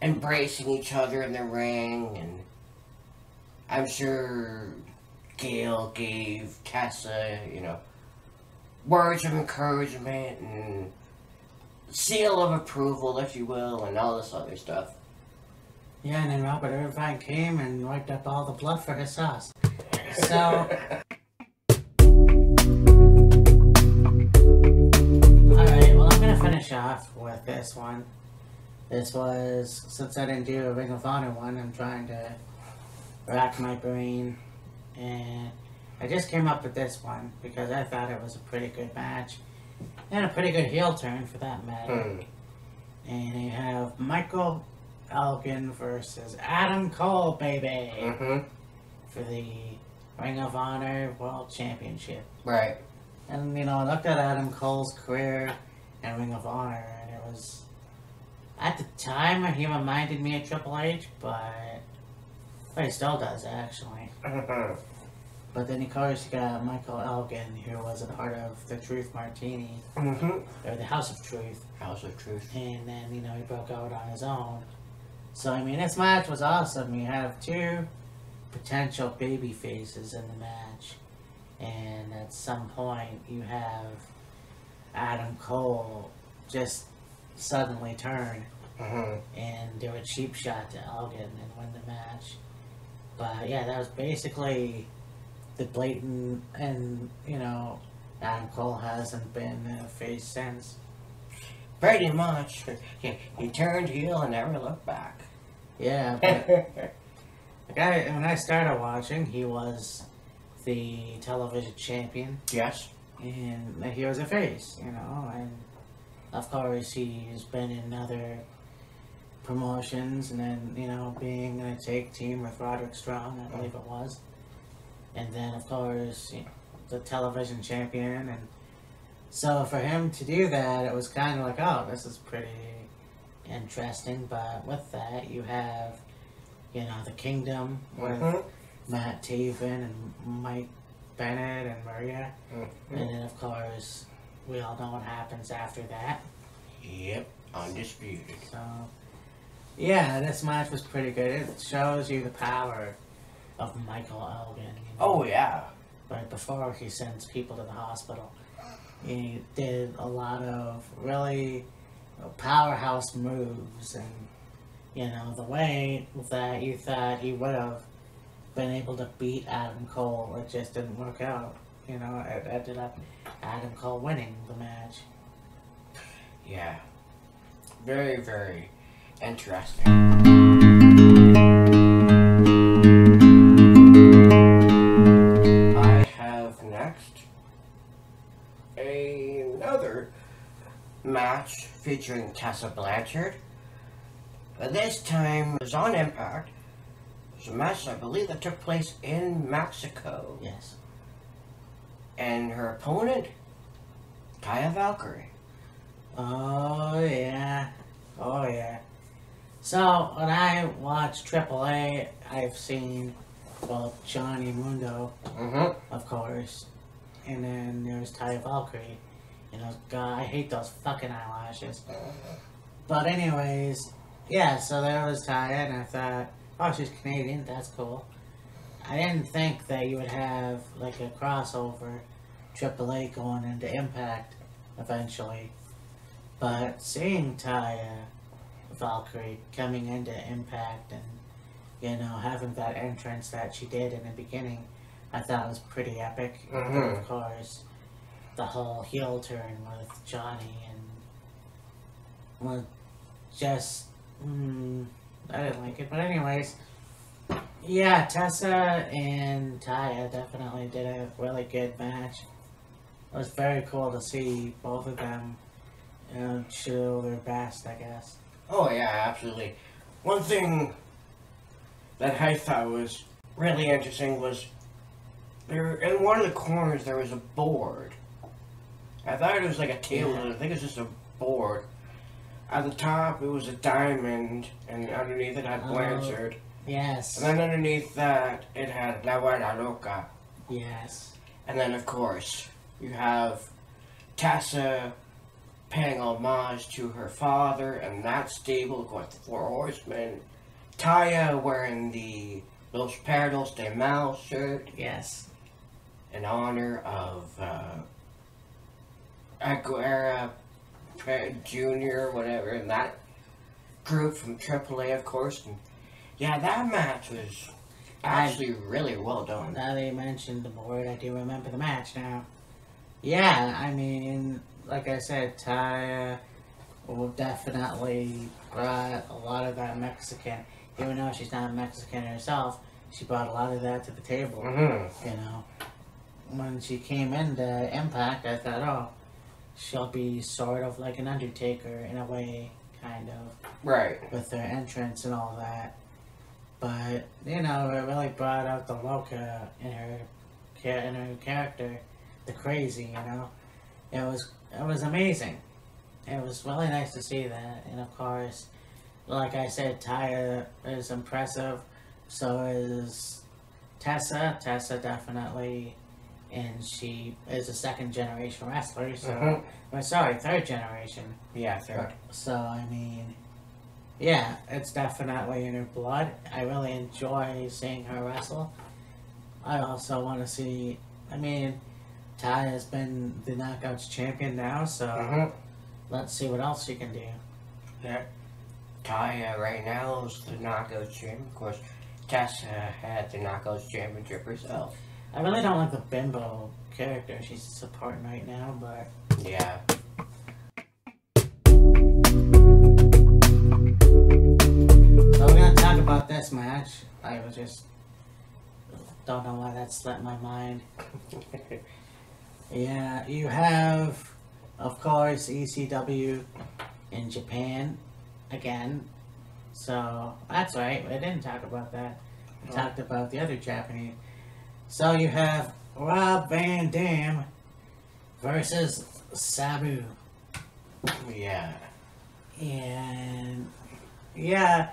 Speaker 2: embracing each other in the ring, and I'm sure Gail gave Tessa, you know, words of encouragement and seal of approval, if you will, and all this other stuff.
Speaker 1: Yeah, and then Robert Irvine came and wiped up all the blood for his sauce. So, alright, well, I'm gonna finish off with this one. This was, since I didn't do a Ring of Honor one, I'm trying to rack my brain, and I just came up with this one because I thought it was a pretty good match, and a pretty good heel turn for that matter. And you have Michael Elgin versus Adam Cole, baby, for the Ring of Honor World Championship.
Speaker 2: Right.
Speaker 1: And, you know, I looked at Adam Cole's career in Ring of Honor, and it was, at the time, he reminded me of Triple H, but he still does, actually. But then, of course, you got Michael Elgin, who was a part of the Truth Martini, or the House of Truth.
Speaker 2: House of Truth.
Speaker 1: And then, you know, he broke out on his own. So, I mean, this match was awesome. You have two potential baby faces in the match. And at some point, you have Adam Cole just suddenly turn and do a cheap shot to Elgin and win the match. But, yeah, that was basically the blatant, and, you know, Adam Cole hasn't been a face since.
Speaker 2: Pretty much. He turned heel and never looked back.
Speaker 1: Yeah, but the guy, when I started watching, he was the television champion,
Speaker 2: Yes.
Speaker 1: and he was a face, you know, and of course he's been in other promotions, and then, you know, being in a tag team with Roderick Strong, I believe it was, and then of course, you know, the television champion, and so for him to do that, it was kind of like, oh, this is pretty interesting. But with that, you have, you know, the Kingdom with Matt Taven and Mike Bennett and Maria. And then, of course, we all know what happens after that.
Speaker 2: Yep, undisputed.
Speaker 1: So, yeah, this match was pretty good. It shows you the power of Michael Elgin. You know?
Speaker 2: Oh, yeah.
Speaker 1: But before he sends people to the hospital, he did a lot of really powerhouse moves, and the way that you thought he would have been able to beat Adam Cole, it just didn't work out. It ended up Adam Cole winning the match.
Speaker 2: Yeah. Very, very interesting. I have next another match featuring Tessa Blanchard. But this time it was on Impact. It was a match, I believe, that took place in Mexico.
Speaker 1: Yes.
Speaker 2: And her opponent, Taya Valkyrie.
Speaker 1: Oh, yeah. Oh, yeah. So, when I watch AAA, I've seen, Johnny Mundo, of course. And then there's Taya Valkyrie. God, I hate those fucking eyelashes. But anyways, yeah, so there was Taya, and I thought, oh, she's Canadian, that's cool. I didn't think that you would have, like, a crossover AAA going into Impact eventually. But seeing Taya Valkyrie coming into Impact and, having that entrance that she did in the beginning, I thought was pretty epic. And of course, the whole heel turn with Johnny and was just, I didn't like it. But anyways, yeah, Tessa and Taya definitely did a really good match. It was very cool to see both of them show their best, I guess.
Speaker 2: Oh, yeah, absolutely. One thing that I thought was really interesting was there in one of the corners there was a board. I thought it was like a table, I think it was just a board. At the top it was a diamond, and underneath it had Blanchard.
Speaker 1: Yes.
Speaker 2: And then underneath that it had La Guarda Loca.
Speaker 1: Yes.
Speaker 2: And then of course you have Tessa paying homage to her father, and that stable, of course, the Four Horsemen. Taya wearing the Los Perros de Mal shirt.
Speaker 1: Yes.
Speaker 2: In honor of Aguera Jr., whatever, and that group from AAA, of course. And yeah, that match was actually really well done.
Speaker 1: Now that you mentioned the board, I do remember the match now. Yeah, I mean, like I said, Taya will definitely brought a lot of that Mexican. Even though she's not Mexican herself, she brought a lot of that to the table. When she came into Impact, I thought, oh, she'll be sort of like an Undertaker in a way, kind of.
Speaker 2: Right.
Speaker 1: With her entrance and all that. But, it really brought out the Loca in her character, the crazy, It was amazing. It was really nice to see that. And of course, like I said, Taya is impressive. So is Tessa. Tessa definitely. And she is a second generation wrestler. So, third generation.
Speaker 2: Yeah, third.
Speaker 1: So, I mean, yeah, it's definitely in her blood. I really enjoy seeing her wrestle. I also want to see, Ty has been the Knockouts champion now, so let's see what else she can do.
Speaker 2: Yeah. Ty right now is the Knockouts champion. Of course, Tessa had the Knockouts championship herself.
Speaker 1: I really don't like the bimbo character she's supporting right now, but...
Speaker 2: Yeah.
Speaker 1: So we're gonna talk about this match. I was just... don't know why that slipped my mind. Yeah, you have, of course, ECW in Japan again. So, that's right, we didn't talk about that. We talked about the other Japanese. So you have Rob Van Dam versus Sabu.
Speaker 2: Yeah.
Speaker 1: And, yeah,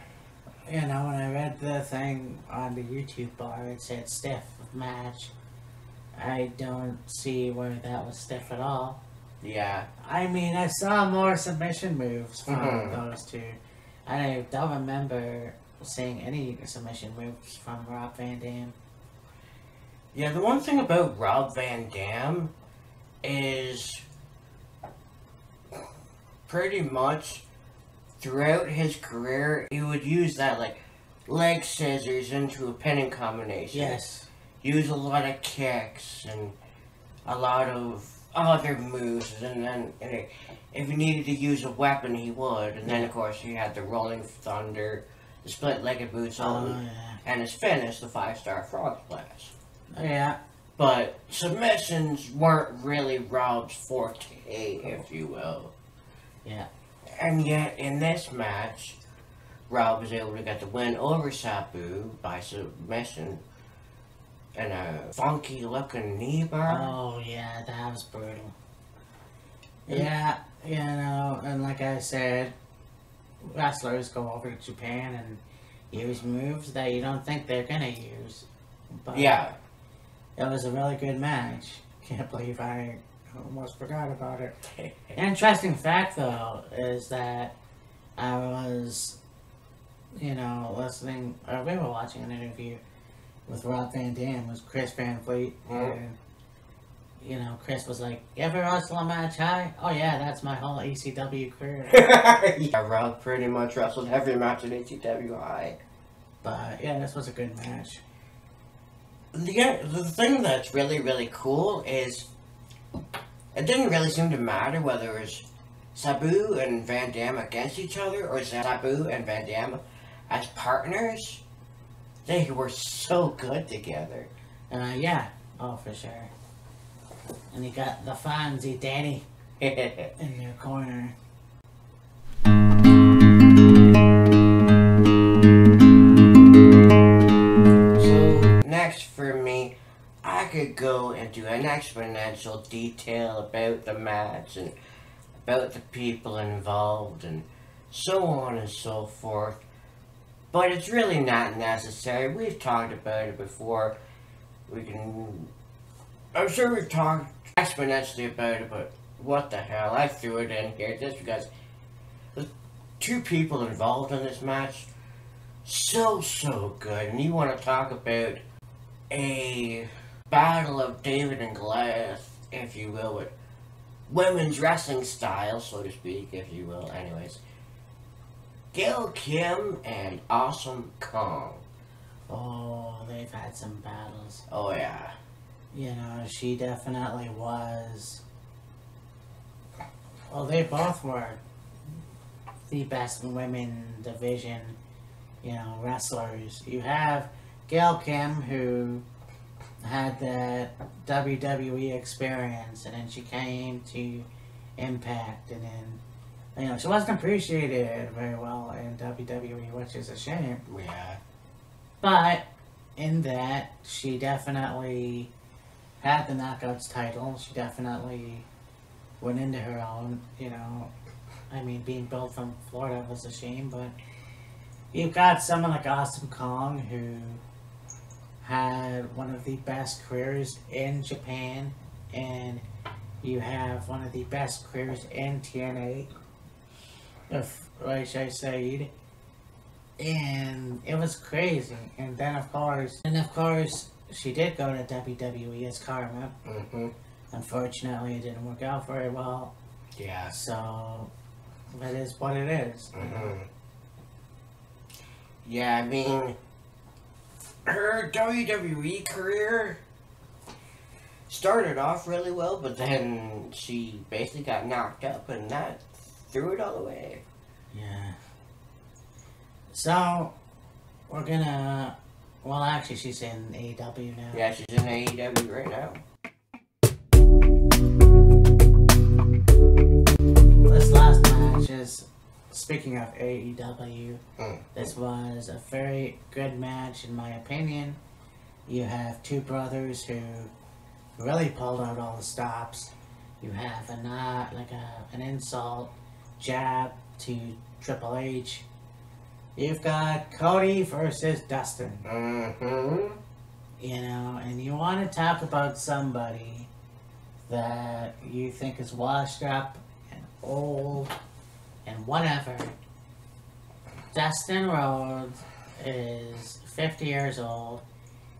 Speaker 1: when I read the thing on the YouTube bar, it said stiff match. I don't see where that was stiff at all.
Speaker 2: Yeah.
Speaker 1: I mean, I saw more submission moves from those two. I don't remember seeing any submission moves from Rob Van Dam.
Speaker 2: Yeah, the one thing about Rob Van Dam is pretty much throughout his career, he would use that, like, leg scissors into a pinning combination.
Speaker 1: Yes.
Speaker 2: Use a lot of kicks and a lot of other moves, and then if he needed to use a weapon, he would. And then, of course, he had the Rolling Thunder, the split-legged boots on, and his finish, the 5-star frog splash.
Speaker 1: Yeah.
Speaker 2: But submissions weren't really Rob's forte, if you will.
Speaker 1: Yeah.
Speaker 2: And yet, in this match, Rob was able to get the win over Sabu by submission and a funky-looking knee bar.
Speaker 1: Oh, yeah, that was brutal. Yeah, you know, and like I said, wrestlers go over to Japan and use moves that you don't think they're gonna use. But
Speaker 2: Yeah.
Speaker 1: it was a really good match. Can't believe I almost forgot about it. Interesting fact, though, is that I was, you know, listening, or we were watching an interview with Rob Van Dam, with Chris Van Fleet, and, you know, Chris was like, you ever wrestle a match high? Oh yeah, that's my whole ECW career.
Speaker 2: Yeah, Rob pretty much wrestled every match at ECW high.
Speaker 1: But, yeah, this was a good match.
Speaker 2: Yeah, the thing that's really, really cool is it didn't really seem to matter whether it was Sabu and Van Dam against each other or Sabu and Van Dam as partners. They were so good together.
Speaker 1: Yeah. Oh, for sure. And you got the Fonzie Danny in your corner.
Speaker 2: So, next for me, I could go into an exponential detail about the match and about the people involved and so on and so forth. But it's really not necessary. We've talked about it before. I'm sure we've talked exponentially about it, but what the hell? I threw it in here just because the two people involved in this match, so good. And you want to talk about a battle of David and Goliath, if you will, with women's wrestling style, so to speak, if you will. Anyways. Gail Kim and Awesome Kong.
Speaker 1: Oh, they've had some battles.
Speaker 2: Oh, yeah.
Speaker 1: You know, she definitely was. Well, they both were the best women division, you know, wrestlers. You have Gail Kim, who had that WWE experience, and then she came to Impact, and then, you know, she wasn't appreciated very well in WWE, which is a shame.
Speaker 2: Yeah.
Speaker 1: But in that, she definitely had the Knockouts title. She definitely went into her own, you know. I mean, being built from Florida was a shame, but you've got someone like Awesome Kong, who had one of the best careers in Japan, and you have one of the best careers in TNA, if I should say. And it was crazy. And then of course, she did go to WWE as Karma.
Speaker 2: Mm-hmm.
Speaker 1: Unfortunately, it didn't work out very well.
Speaker 2: Yeah.
Speaker 1: So that is what it is.
Speaker 2: Mm-hmm. Yeah, I mean, her WWE career started off really well, but then she basically got knocked up, and that threw it all away.
Speaker 1: Yeah. So, we're gonna... Well, actually, she's in AEW now.
Speaker 2: Yeah, she's in AEW right now.
Speaker 1: This last match is... Speaking of AEW, this was a very good match, in my opinion. You have two brothers who really pulled out all the stops. You have an insult jab to Triple H. You've got Cody versus Dustin.
Speaker 2: Mm-hmm.
Speaker 1: You know, and you want to talk about somebody that you think is washed up and old and whatever. Dustin Rhodes is 50 years old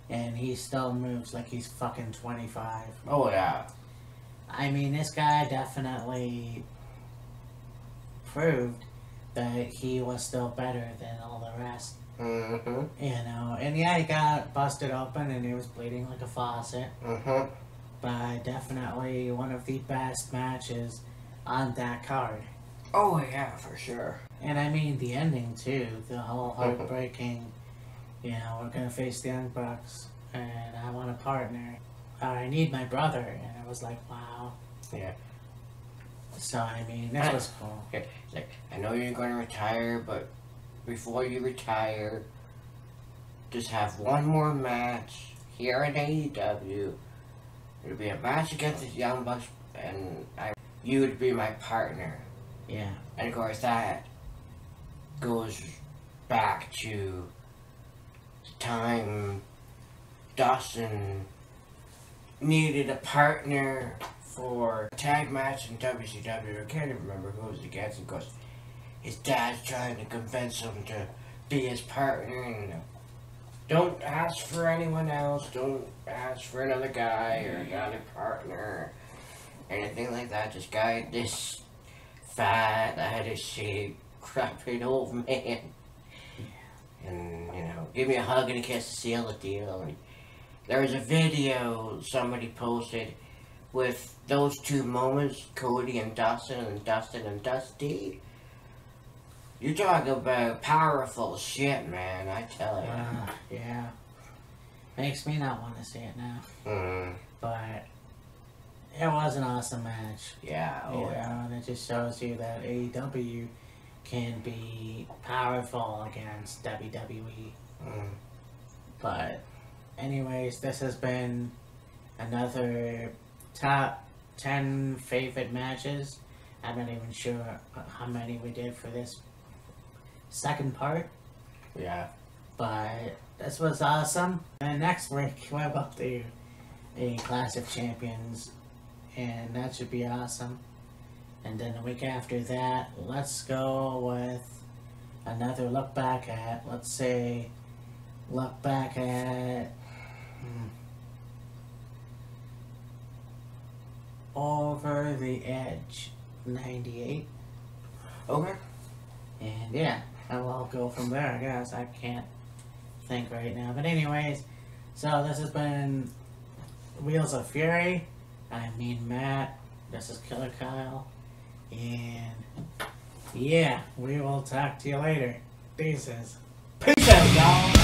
Speaker 1: and he still moves like he's fucking 25.
Speaker 2: Oh, yeah.
Speaker 1: I mean, this guy definitely proved that he was still better than all the rest.
Speaker 2: Mm-hmm.
Speaker 1: You know, and yeah, he got busted open and he was bleeding like a faucet.
Speaker 2: Mm-hmm.
Speaker 1: But definitely one of the best matches on that card.
Speaker 2: Oh, yeah, for sure.
Speaker 1: And I mean, the ending, too. The whole heartbreaking, you know, we're going to face the Young Bucks, and I want a partner. I need my brother. And I was like, wow.
Speaker 2: Yeah.
Speaker 1: So, I mean, this was cool.
Speaker 2: Yeah. Like, I know you're going to retire, but before you retire, just have one more match here in AEW. It'll be a match against the Young Bucks, and you would be my partner.
Speaker 1: Yeah.
Speaker 2: And of course, that goes back to the time Dustin needed a partner for a tag match in WCW. I can't even remember who it was against. Because his dad's trying to convince him to be his partner. And don't ask for anyone else. Don't ask for another guy or another partner. Anything like that. Just this fat, out of shape, crappy old man. And, you know, give me a hug and a kiss to seal the deal. And there was a video somebody posted with those two moments, Cody and Dustin and Dustin and Dusty. You talk about powerful shit, man, I tell you.
Speaker 1: Yeah. Makes me not want to see it now.
Speaker 2: Mm.
Speaker 1: But it was an awesome match.
Speaker 2: Yeah,
Speaker 1: You know, and it just shows you that AEW can be powerful against WWE.
Speaker 2: Mm.
Speaker 1: But anyways, this has been another top 10 favorite matches. I'm not even sure how many we did for this second part.
Speaker 2: Yeah.
Speaker 1: But this was awesome. And next week we're about to do a Clash of Champions, and that should be awesome. And then the week after that, let's go with another look back at, let's say, look back at Over the Edge 98.
Speaker 2: Okay.
Speaker 1: And yeah, I'll go from there, I guess. I can't think right now. But anyways, so this has been Wheels of Fury. I mean Matt. This is Killer Kyle. And yeah, we will talk to you later. Deuces.
Speaker 2: Peace out, y'all.